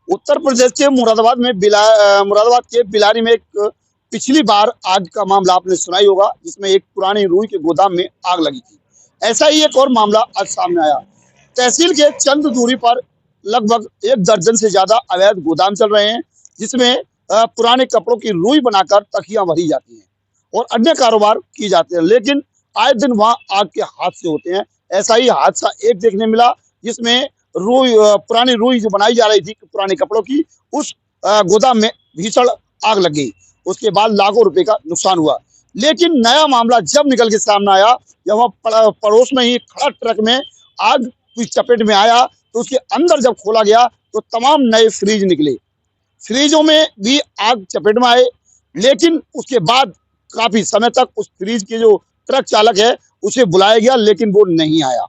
उत्तर प्रदेश के मुरादाबाद के बिलारी में एक पिछली बार आग का मामला आपने सुना ही होगा, जिसमें एक पुरानी रुई के गोदाम में आग लगी थी। ऐसा ही एक और मामला आज सामने आया। तहसील के चंद दूरी पर लगभग 1 दर्जन से ज्यादा अवैध गोदाम चल रहे हैं, जिसमें पुराने कपड़ों की रुई बनाकर तकियां भरी जाती हैं और अन्य कारोबार किए जाते हैं। लेकिन आए दिन वहां आग के हादसे होते हैं। ऐसा ही हादसा एक देखने मिला, जिसमें पुरानी रुई जो बनाई जा रही थी पुराने कपड़ों की, उस गोदाम में भीषण आग लग गई। उसके बाद लाखों रुपए का नुकसान हुआ। लेकिन नया मामला जब निकल के सामने आया, जब वहां पड़ोस में ही खड़ा ट्रक में आग की चपेट में आया, तो उसके अंदर जब खोला गया तो तमाम नए फ्रिज निकले। फ्रिजों में भी आग चपेट में आए। लेकिन उसके बाद काफी समय तक उस फ्रिज के जो ट्रक चालक है उसे बुलाया गया, लेकिन वो नहीं आया।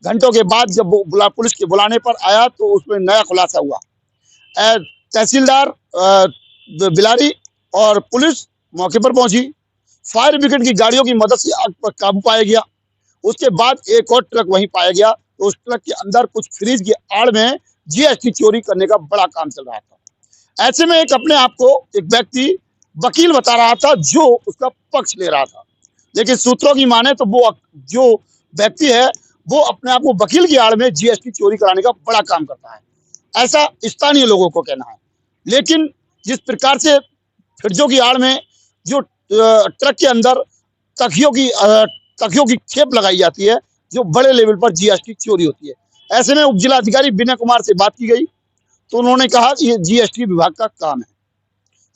घंटों के बाद जब वो पुलिस के बुलाने पर आया तो उसमें नया खुलासा हुआ। तहसीलदार बिलारी और पुलिस मौके पर पहुंची। फायर ब्रिगेड की गाड़ियों की मदद से आग पर काबू पाया गया। उसके बाद एक और ट्रक वहीं पाया गया, तो उस ट्रक के अंदर कुछ फ्रिज की आड़ में जीएसटी चोरी करने का बड़ा काम चल रहा था। ऐसे में अपने आप को एक व्यक्ति वकील बता रहा था, जो उसका पक्ष ले रहा था। लेकिन सूत्रों की माने तो वो जो व्यक्ति है वो अपने आप को वकील की आड़ में जीएसटी चोरी कराने का बड़ा काम करता है, ऐसा स्थानीय लोगों को कहना है। लेकिन जिस प्रकार से फ्रिजों की आड़ में जो ट्रक के अंदर तकियों की खेप लगाई जाती है, जो बड़े लेवल पर जीएसटी चोरी होती है। ऐसे में उप जिलाधिकारी विनय कुमार से बात की गई, तो उन्होंने कहा कि ये जीएसटी विभाग का काम है।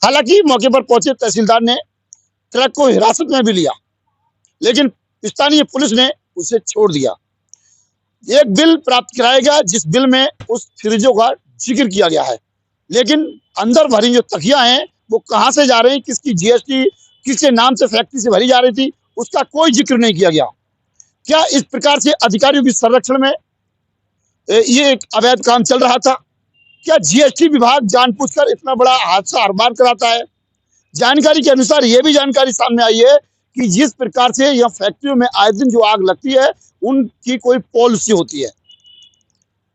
हालांकि मौके पर पहुंचे तहसीलदार ने ट्रक को हिरासत में भी लिया, लेकिन स्थानीय पुलिस ने उसे छोड़ दिया। एक बिल प्राप्त कराया गया, जिस बिल में उस फ्रिजों का जिक्र किया गया है, लेकिन अंदर भरी जो तकियां हैं वो कहां से जा रही, किसकी जीएसटी किसके नाम से फैक्ट्री से भरी जा रही थी, उसका कोई जिक्र नहीं किया गया। क्या इस प्रकार से अधिकारियों की संरक्षण में ये एक अवैध काम चल रहा था? क्या जीएसटी विभाग जानबूझकर इतना बड़ा हादसा हर बार कराता है? जानकारी के अनुसार ये भी जानकारी सामने आई है कि जिस प्रकार से यह फैक्ट्रियों में आए दिन जो आग लगती है, उनकी कोई पॉलिसी होती है,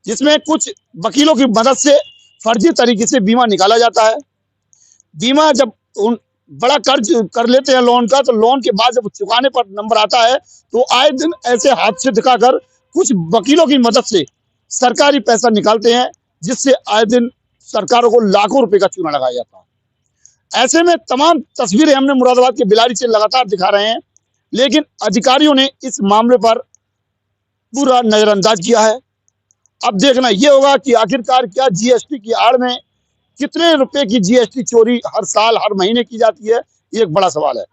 जिसमें कुछ वकीलों की मदद से फर्जी तरीके से बीमा निकाला जाता है। बीमा जब बड़ा कर्ज कर लेते हैं लोन का, तो लोन के बाद जब चुकाने पर नंबर आता है, तो आए दिन ऐसे हादसे दिखाकर कुछ वकीलों की मदद से सरकारी पैसा निकालते हैं, जिससे आए दिन सरकारों को लाखों रुपए का चूना लगाया जाता है। ऐसे में तमाम तस्वीरें हमने मुरादाबाद के बिलारी से लगातार दिखा रहे हैं, लेकिन अधिकारियों ने इस मामले पर पूरा नजरअंदाज किया है। अब देखना यह होगा कि आखिरकार क्या जीएसटी की आड़ में कितने रुपए की जीएसटी चोरी हर साल हर महीने की जाती है, ये एक बड़ा सवाल है।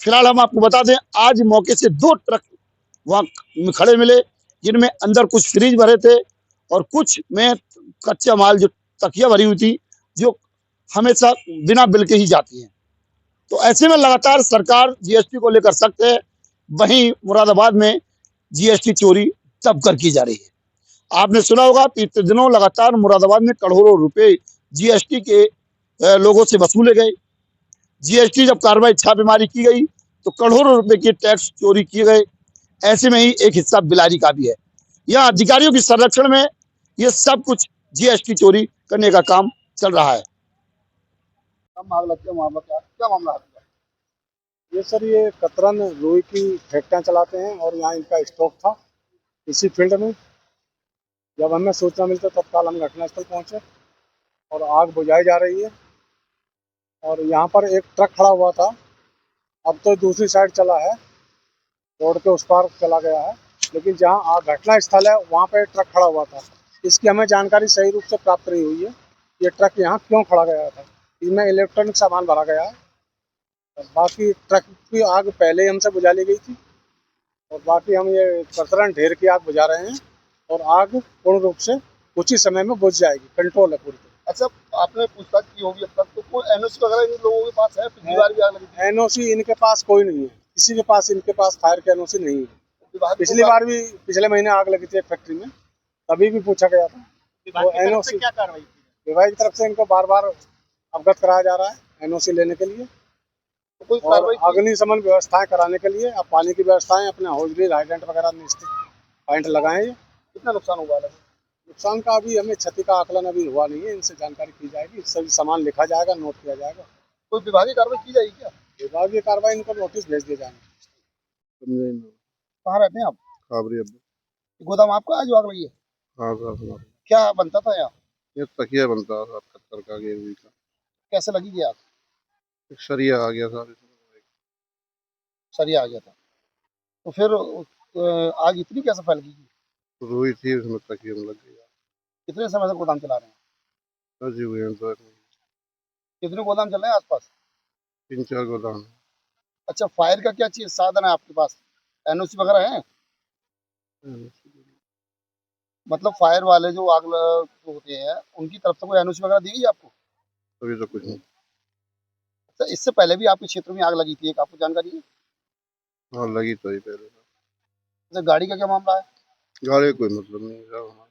फिलहाल हम आपको बता दें, आज मौके से 2 ट्रक वहां खड़े मिले, जिनमें अंदर कुछ फ्रिज भरे थे और कुछ में कच्चा माल जो तकिया भरी हुई थी, जो हमेशा बिना बिल के ही जाती है। तो ऐसे में लगातार सरकार जीएसटी को लेकर सख्त है। वहीं मुरादाबाद में जीएसटी चोरी दबकर की जा रही है। आपने सुना होगा बीते दिनों लगातार मुरादाबाद में करोड़ों रुपए जीएसटी के लोगों से वसूले गए। जीएसटी जब कार्रवाई छापेमारी की गई तो करोड़ों रुपए के टैक्स चोरी किए गए। ऐसे में ही एक हिस्सा बिलारी का भी है। यह अधिकारियों की संरक्षण में ये सब कुछ जीएसटी चोरी करने का काम चल रहा है। मामला क्या मामला है? ये सर, ये कतरन रुई की फैक्ट्रियाँ चलाते हैं और यहाँ इनका स्टॉक था इसी फील्ड में। जब हमें सूचना मिलती तत्काल हम घटनास्थल पहुँचे और आग बुझाई जा रही है। और यहाँ पर एक ट्रक खड़ा हुआ था, अब तो दूसरी साइड चला है, रोड के उस पार चला गया है। लेकिन जहाँ घटना स्थल है वहाँ पर ट्रक खड़ा हुआ था। इसकी हमें जानकारी सही रूप से प्राप्त नहीं हुई है, ये ट्रक यहाँ क्यों खड़ा गया था। इसमें इलेक्ट्रॉनिक सामान भरा गया है। बाकी ट्रक की आग पहले ही हमसे बुझा ली गई थी और बाकी हम ये कतरन ढेर की आग बुझा रहे हैं और आग पूर्ण रूप से कुछ ही समय में बुझ जाएगी, कंट्रोल है पूरी तरह। अच्छा, आपने पूछताछ की होगी अब तक, तो कोई एनओसी वगैरह इन लोगों के पास है? पिछली बार भी आग लगी थी। एनओसी इनके पास कोई नहीं है, किसी के पास इनके पास फायर के एनओसी नहीं है। पिछली बार भी पिछले महीने आग लगी थी एक फैक्ट्री में, तभी भी पूछा गया था। तो एनओसी क्या कार्रवाई की? विभाग की तरफ से इनको बार बार अवगत कराया जा रहा है एनओसी लेने के लिए, कोई और अग्निशमन व्यवस्थाएं कराने के लिए। अब पानी की व्यवस्थाएं अपने हौजरी हाइडेंट वगैरह में स्थित पॉइंट लगाएं। कितना नुकसान हुआ है? नुकसान का अभी हमें क्षति का आकलन अभी हुआ नहीं है, इनसे जानकारी की जाएगी, सभी सामान लिखा जाएगा, नोट किया जाएगा। कोई विभागीय कार्रवाई की जाएगी क्या? विभागीय कार्रवाई इनको नोटिस भेज दिए जाएंगे। कहाँ रहते हैं आप? खाबरी अब गोदाम आपका है जो आग लगी है? हाँ साहब क्या बनता था यहाँ? ये तकिया बनता था पत्थर का गेरुई का। कैसे लगी थी आग? एक सरिया आ गया साहब इसमें। सरिया आ गया था। तो फिर आग इतनी कैसे फैल गई? रुई थी उसमें तकिया में लग गई। कितने समय से गोदाम चला रहे हैं? सजी हुए हैं तो कितने गोदाम चल रहे हैं आसपास? 3-4 गोदाम। अच्छा, फायर का क्या चीज साधन है आपके पास? एनओसी वगैरह है? मतलब फायर वाले जो जो होते हैं उनकी तरफ से कोई एनओसी वगैरह दी गई आपको? अभी तो कुछ नहीं। अच्छा, इससे पहले भी आपके क्षेत्र में आग लगी थी, एक आपको जानकारी है? हाँ लगी तो ही पहले। अच्छा, गाड़ी का क्या मामला है? गाड़ी कोई मतलब नहीं साहब।